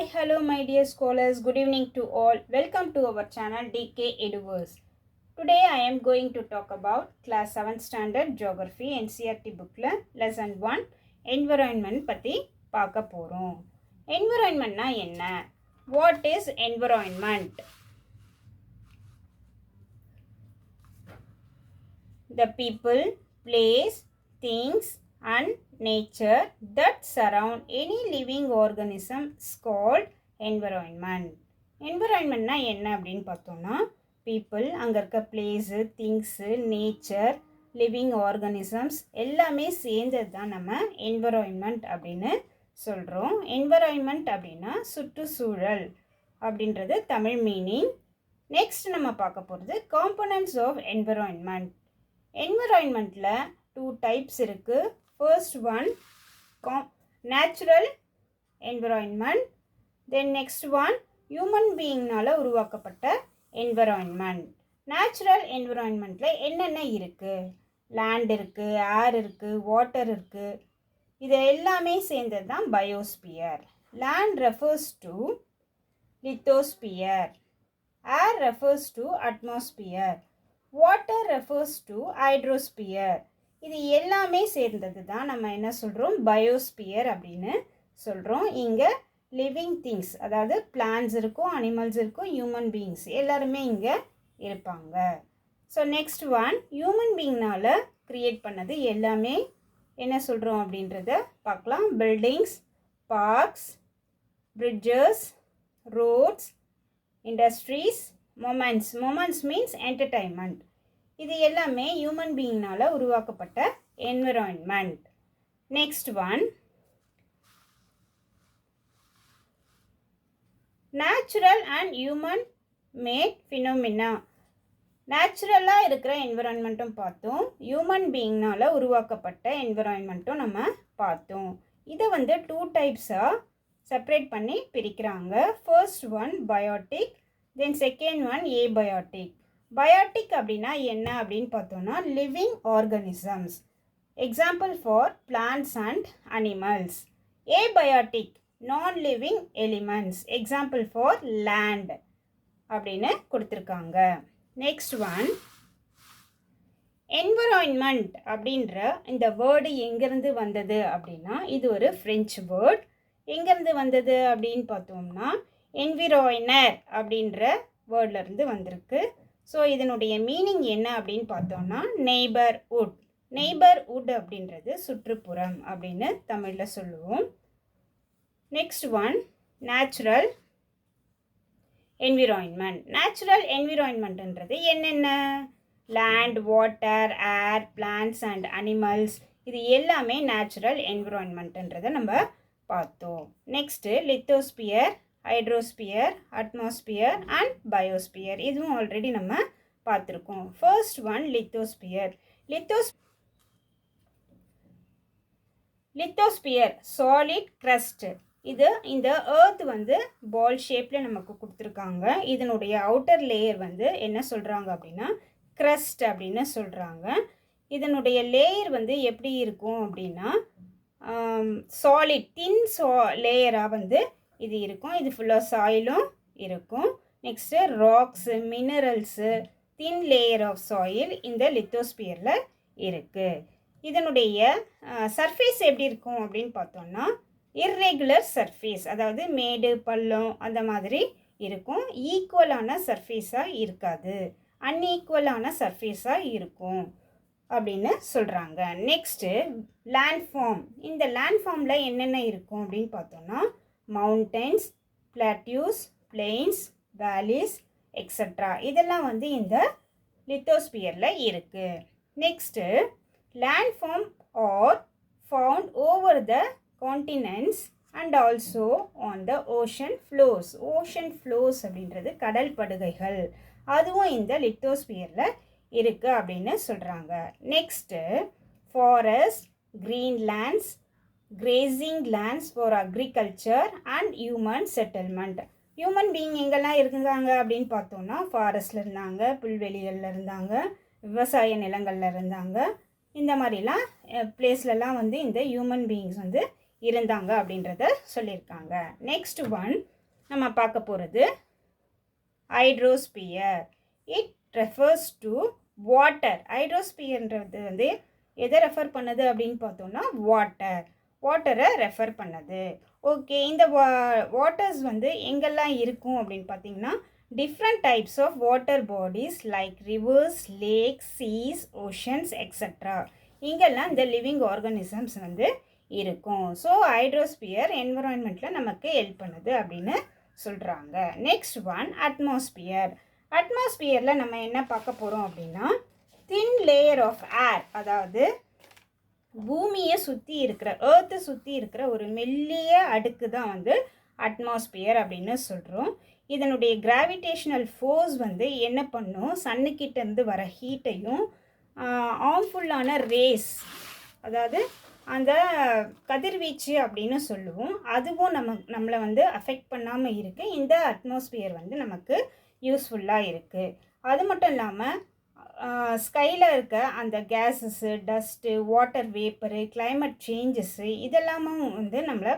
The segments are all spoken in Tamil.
Hi, hello my dear scholars. Good evening to all. Welcome to our channel DK Eduverse. Today I am going to talk about class 7th standard geography NCERT bookla lesson 1 environment பத்தி பார்க்க போறோம். Environmentனா என்ன? What is environment? The people, place, things and nature that surround any living organism is called environment. Environmentனா என்ன அப்படின்னு பார்த்தோம்னா people, அங்கே இருக்க place, things, nature, living organisms எல்லாமே சேர்ந்தது தான் நம்ம என்விரான்மெண்ட் அப்படின்னு சொல்கிறோம். என்விரான்மெண்ட் அப்படின்னா சுற்றுச்சூழல் அப்படின்றது தமிழ் மீனிங். நெக்ஸ்ட் நம்ம பார்க்க போகிறது காம்போனன்ட்ஸ் ஆஃப் என்விரான்மெண்ட். என்விரான்மெண்ட்டில் 2 டைப்ஸ் இருக்குது. First one natural environment, then next one human பீயிங்னால் உருவாக்கப்பட்ட என்விரான்மெண்ட். நேச்சுரல் என்விரான்மெண்ட்டில் என்னென்ன இருக்குது? லேண்ட் இருக்குது, ஏர் இருக்குது, வாட்டர் இருக்குது. இது எல்லாமே சேர்ந்தது தான் biosphere. Land refers to lithosphere, air refers to atmosphere, water refers to hydrosphere. இது எல்லாமே சேர்ந்தது தான் நம்ம என்ன சொல்கிறோம்? பயோஸ்பியர் அப்படின்னு சொல்கிறோம். இங்கே லிவிங் திங்ஸ், அதாவது பிளான்ஸ் இருக்கும், அனிமல்ஸ் இருக்கும், ஹியூமன் பீயிங்ஸ் எல்லாருமே இங்கே இருப்பாங்க. ஸோ நெக்ஸ்ட் ஒன் ஹியூமன் பீயிங்னால் க்ரியேட் பண்ணது எல்லாமே என்ன சொல்கிறோம் அப்படின்றத பார்க்கலாம். Buildings, parks, bridges, roads, industries, moments means entertainment. இது எல்லாமே ஹியூமன் பீயிங்னால் உருவாக்கப்பட்ட environment. Next one natural and human made phenomena. நேச்சுரலாக இருக்கிற என்விரான்மெண்ட்டும் பார்த்தோம், ஹியூமன் பீயிங்னால் உருவாக்கப்பட்ட என்விரான்மெண்ட்டும் நம்ம பார்த்தோம். இதை 2 டைப்ஸாக செப்பரேட் பண்ணி பிரிக்கிறாங்க. First one biotic, then second one abiotic. Biotic அப்படின்னா என்ன அப்படின்னு பார்த்தோம்னா living organisms, example for plants and animals. Abiotic நான் living elements, example for land அப்படின்னு கொடுத்துருக்காங்க. நெக்ஸ்ட் ஒன் என்விரான்மெண்ட் அப்படின்ற இந்த வேர்டு எங்கேருந்து வந்தது அப்படின்னா இது ஒரு ஃப்ரெஞ்சு வேர்ட். எங்கேருந்து வந்தது அப்படின்னு பார்த்தோம்னா என்விராய்னர் அப்படின்ற வேர்ட்லேருந்து வந்திருக்கு. ஸோ இதனுடைய மீனிங் என்ன அப்படின்னு பார்த்தோம்னா நெய்பர்ஹுட். நெய்பர்ஹுட் அப்படின்றது சுற்றுப்புறம் அப்படின்னு தமிழில் சொல்லுவோம். Next one natural environment. Natural என்விரான்மெண்ட்ன்றது என்னென்ன? Land, water, air, plants and animals, இது எல்லாமே நேச்சுரல் என்விரான்மெண்ட்ன்றதை நம்ம பார்த்தோம். Next lithosphere, hydrosphere, atmosphere and biosphere, இதுவும் ஆல்ரெடி நம்ம பார்த்துருக்கோம். First one lithosphere. Lithosphere solid crust. இது இந்த எர்த் பால் ஷேப்பில் நமக்கு கொடுத்துருக்காங்க. இதனுடைய அவுட்டர் லேயர் என்ன சொல்கிறாங்க அப்படின்னா கிரஸ்ட் அப்படின்னு சொல்கிறாங்க. இதனுடைய லேயர் எப்படி இருக்கும் அப்படின்னா சாலிட் தின் லேயராக இது இருக்கும். இது ஃபுல்லாக சாயிலும் இருக்கும். Next rocks, minerals, thin layer of soil இந்த லித்தோஸ்பியரில் இருக்குது. இதனுடைய சர்ஃபேஸ் எப்படி இருக்கும் அப்படின்னு பார்த்தோம்னா இர்ரெகுலர் சர்ஃபேஸ், அதாவது மேடு பள்ளம் அந்த மாதிரி இருக்கும். ஈக்குவலான சர்ஃபேஸாக இருக்காது, அன்ஈக்குவலான சர்ஃபேஸாக இருக்கும் அப்படின்னு சொல்கிறாங்க. Next landform. இந்த லேண்ட்ஃபார்மில் என்னென்ன இருக்கும் அப்படின்னு பார்த்தோம்னா mountains, plateaus, plains, valleys extra, இதெல்லாம் இந்த லித்தோஸ்பியரில் இருக்குது. Next landform are found over the continents and also on the ocean floors. Ocean floors அப்படின்றது கடல் படுகைகள், அதுவும் இந்த லித்தோஸ்பியரில் இருக்குது அப்படின்னு சொல்கிறாங்க. Next forest, greenlands, grazing lands for agriculture and human settlement. Human being எங்கெல்லாம் இருந்தாங்க அப்படின்னு பார்த்தோம்னா ஃபாரஸ்டில் இருந்தாங்க, புல்வெளிகளில் இருந்தாங்க, விவசாய நிலங்களில் இருந்தாங்க. இந்த மாதிரிலாம் பிளேஸ்லலாம் இந்த ஹியூமன் பீயிங்ஸ் இருந்தாங்க அப்படின்றத சொல்லியிருக்காங்க. நெக்ஸ்ட் ஒன் நம்ம பார்க்க போகிறது hydrosphere. It refers to water. ஹைட்ரோஸ்பியர்ன்றது வந்து எதை ரெஃபர் பண்ணுது அப்படின்னு பார்த்தோம்னா வாட்டரை ரெஃபர் பண்ணுது. ஓகே, இந்த வாட்டர்ஸ் வந்து எங்கெல்லாம் இருக்கும் அப்படின்னு பார்த்தீங்கன்னா different types of water bodies like rivers, lakes, seas, oceans extra. இங்கெல்லாம் இந்த லிவிங் ஆர்கானிசம்ஸ் வந்து இருக்கும். ஸோ ஹைட்ரோஸ்பியர் என்விரான்மெண்ட்டில் நமக்கு ஹெல்ப் பண்ணுது அப்படின்னு சொல்கிறாங்க. Next one atmosphere. அட்மாஸ்பியரில் நம்ம என்ன பார்க்க போகிறோம் அப்படின்னா தின் லேயர் ஆஃப் ஏர், அதாவது பூமியை சுற்றி இருக்கிற ஏர்த்தை சுற்றி இருக்கிற ஒரு மெல்லிய அடுக்கு தான் வந்து அட்மாஸ்பியர் அப்படின்னு சொல்கிறோம். இதனுடைய கிராவிடேஷனல் ஃபோர்ஸ் வந்து என்ன பண்ணும், சன்னுக்கிட்டேருந்து வர ஹீட்டையும் ஹார்ம்ஃபுல்லான ரேஸ், அதாவது அந்த கதிர்வீச்சு அப்படின்னு சொல்லுவோம், அதுவும் நம்மளை வந்து அஃபெக்ட் பண்ணாமல் இருக்குது. இந்த அட்மாஸ்பியர் வந்து நமக்கு யூஸ்ஃபுல்லாக இருக்குது. அது மட்டும் இல்லாமல் ஸ்கையில் இருக்க அந்த gases, dust, water vapour, climate changes இதெல்லாமும் வந்து நம்மளை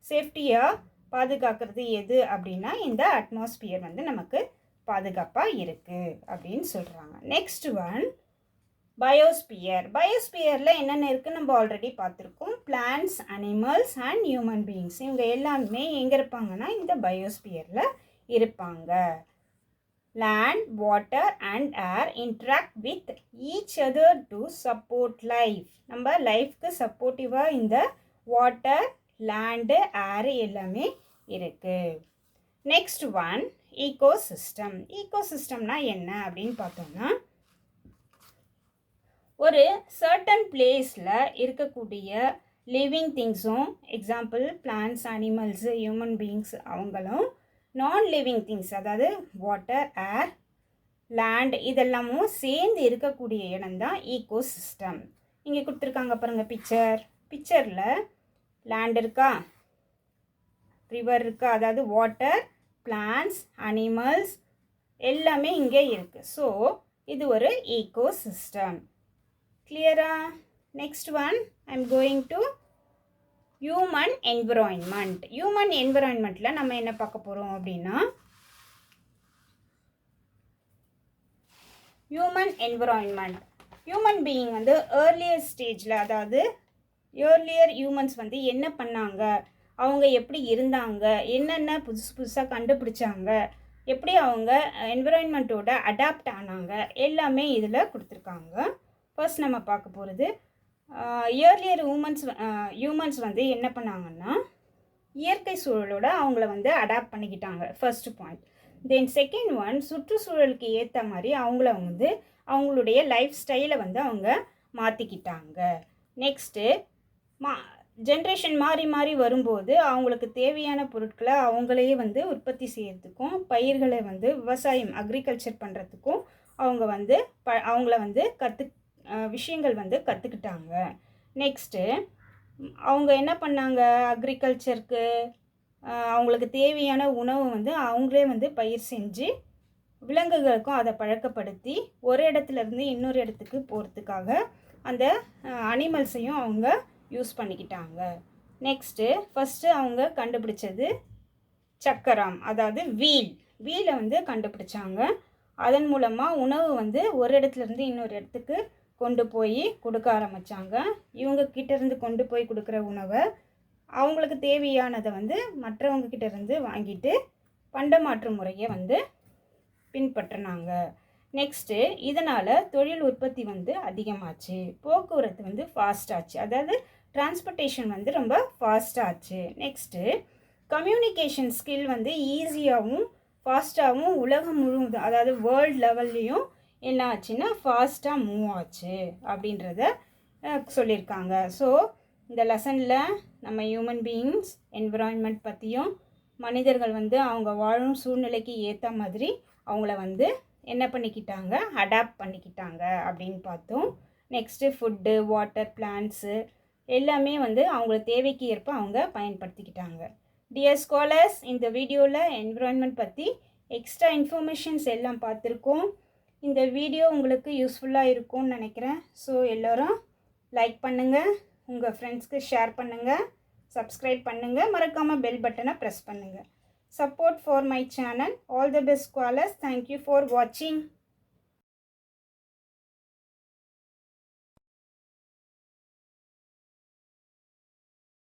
சேஃப்டியாக பாதுகாக்கிறது எது அப்படின்னா இந்த அட்மாஸ்பியர் வந்து நமக்கு பாதுகாப்பாக இருக்குது அப்படின்னு சொல்கிறாங்க. Next one biosphere. பயோஸ்பியரில் என்னென்ன இருக்குன்னு நம்ம ஆல்ரெடி பார்த்துருக்கோம். Plants, animals and human beings இவங்க எல்லாருமே எங்கே இருப்பாங்கன்னா இந்த பயோஸ்பியரில் இருப்பாங்க. land, water and air interact with each other to support life. நம்ம லைஃப்க்கு சப்போர்ட்டிவாக இந்த வாட்டர், லேண்டு, ஏர் எல்லாமே இருக்குது. Next one ecosystem. ஈகோசிஸ்டம்னா என்ன அப்படின்னு பார்த்தோம்னா ஒரு சர்டன் பிளேஸில் இருக்கக்கூடிய லிவிங் திங்ஸும், example plants, animals, human beings அவங்களும், நான் லிவிங் திங்ஸ் அதாவது வாட்டர், ஏர், லேண்ட் இதெல்லாமும் சேர்ந்து இருக்கக்கூடிய இடம் தான் ஈகோசிஸ்டம். இங்கே கொடுத்துருக்காங்க பாருங்கள் பிக்சரில் லேண்ட் இருக்கா, ரிவர் இருக்கா, அதாவது வாட்டர், பிளான்ட்ஸ், அனிமல்ஸ் எல்லாமே இங்கே இருக்குது. ஸோ இது ஒரு ஈகோசிஸ்டம். கிளியரா? Next one I am going to human environment. Human என்விரான்மெண்ட்டில் நம்ம என்ன பார்க்க போகிறோம் அப்படின்னா ஹியூமன் என்விரான்மெண்ட், ஹியூமன் பீயிங் வந்து ஏர்லியர் ஸ்டேஜில், அதாவது ஏர்லியர் ஹியூமன்ஸ் வந்து என்ன பண்ணாங்க, அவங்க எப்படி இருந்தாங்க, என்னென்ன புதுசாக கண்டுபிடிச்சாங்க, எப்படி அவங்க என்விரான்மெண்ட்டோட அடாப்ட் ஆனாங்க எல்லாமே இதில் கொடுத்துருக்காங்க. ஃபர்ஸ்ட் நம்ம பார்க்க போகிறது இயர்லியர் ஹியூமன்ஸ் வந்து என்ன பண்ணாங்கன்னா இயற்கை சூழலோட அவங்கள வந்து அடாப்ட் பண்ணிக்கிட்டாங்க, first point. Then second one சுற்றுச்சூழலுக்கு ஏற்ற மாதிரி அவங்கள வந்து அவங்களுடைய லைஃப் ஸ்டைலை வந்து அவங்க மாற்றிக்கிட்டாங்க. நெக்ஸ்ட்டு ஜென்ரேஷன் மாறி மாறி வரும்போது அவங்களுக்கு தேவையான பொருட்களை அவங்களே வந்து உற்பத்தி செய்கிறதுக்கும், பயிர்களை வந்து விவசாயம் அக்ரிகல்ச்சர் பண்ணுறதுக்கும் அவங்க வந்து அவங்கள வந்து விஷயங்கள் வந்து கற்றுக்கிட்டாங்க. நெக்ஸ்ட்டு அவங்க என்ன பண்ணாங்க, அக்ரிகல்ச்சருக்கு அவங்களுக்கு தேவையான உணவு வந்து அவங்களே வந்து பயிர் செஞ்சு விலங்குகளுக்கும் அதை பழக்கப்படுத்தி ஒரு இடத்துலேருந்து இன்னொரு இடத்துக்கு போகிறதுக்காக அந்த அனிமல்ஸையும் அவங்க யூஸ் பண்ணிக்கிட்டாங்க. நெக்ஸ்ட்டு ஃபஸ்ட்டு அவங்க கண்டுபிடிச்சது சக்கரம், அதாவது வீலை வந்து கண்டுபிடிச்சாங்க. அதன் மூலமாக உணவு வந்து ஒரு இடத்துலேருந்து இன்னொரு இடத்துக்கு கொண்டு போய் கொடுக்க ஆரம்பித்தாங்க. இவங்க கிட்டேருந்து கொண்டு போய் கொடுக்குற உணவை அவங்களுக்கு தேவையானதை வந்து மற்றவங்க கிட்டேருந்து வாங்கிட்டு பண்டமாற்று முறையை வந்து பின்பற்றினாங்க. நெக்ஸ்ட்டு இதனால் தொழில் உற்பத்தி வந்து அதிகமாச்சு, போக்குவரத்து வந்து ஃபாஸ்டாச்சு, அதாவது டிரான்ஸ்போர்ட்டேஷன் வந்து ரொம்ப ஃபாஸ்டாச்சு. நெக்ஸ்ட்டு கம்யூனிகேஷன் ஸ்கில் வந்து ஈஸியாகவும் ஃபாஸ்ட்டாகவும் உலகம் முழுவதும், அதாவது வேர்ல்டு லெவல்லையும் என்ன ஆச்சுன்னா ஃபாஸ்ட்டாக மூவ் ஆச்சு அப்படின்றத சொல்லியிருக்காங்க. ஸோ இந்த லெசனில் நம்ம ஹியூமன் பீயிங்ஸ், என்விரான்மெண்ட் பற்றியும் மனிதர்கள் வந்து அவங்க வாழும் சூழ்நிலைக்கு ஏற்ற மாதிரி அவங்கள வந்து என்ன பண்ணிக்கிட்டாங்க, அடாப்ட் பண்ணிக்கிட்டாங்க அப்படின்னு பார்த்தோம். நெக்ஸ்ட்டு ஃபுட்டு, வாட்டர், பிளான்ட்ஸு எல்லாமே வந்து அவங்கள தேவைக்கு ஏற்ப அவங்க பயன்படுத்திக்கிட்டாங்க. டியர் ஸ்காலர்ஸ், இந்த வீடியோவில் என்விரான்மெண்ட் பற்றி எக்ஸ்ட்ரா இன்ஃபர்மேஷன்ஸ் எல்லாம் பார்த்துருக்கோம். இந்த வீடியோ உங்களுக்கு யூஸ்ஃபுல்லாக இருக்கும்னு நினைக்கிறேன். ஸோ எல்லோரும் லைக் பண்ணுங்கள், உங்கள் ஃப்ரெண்ட்ஸ்க்கு ஷேர் பண்ணுங்கள், சப்ஸ்கிரைப் பண்ணுங்கள், மறக்காமல் பெல் பட்டனை ப்ரெஸ் பண்ணுங்கள். Support for my channel. All the best scholars. Thank you for watching.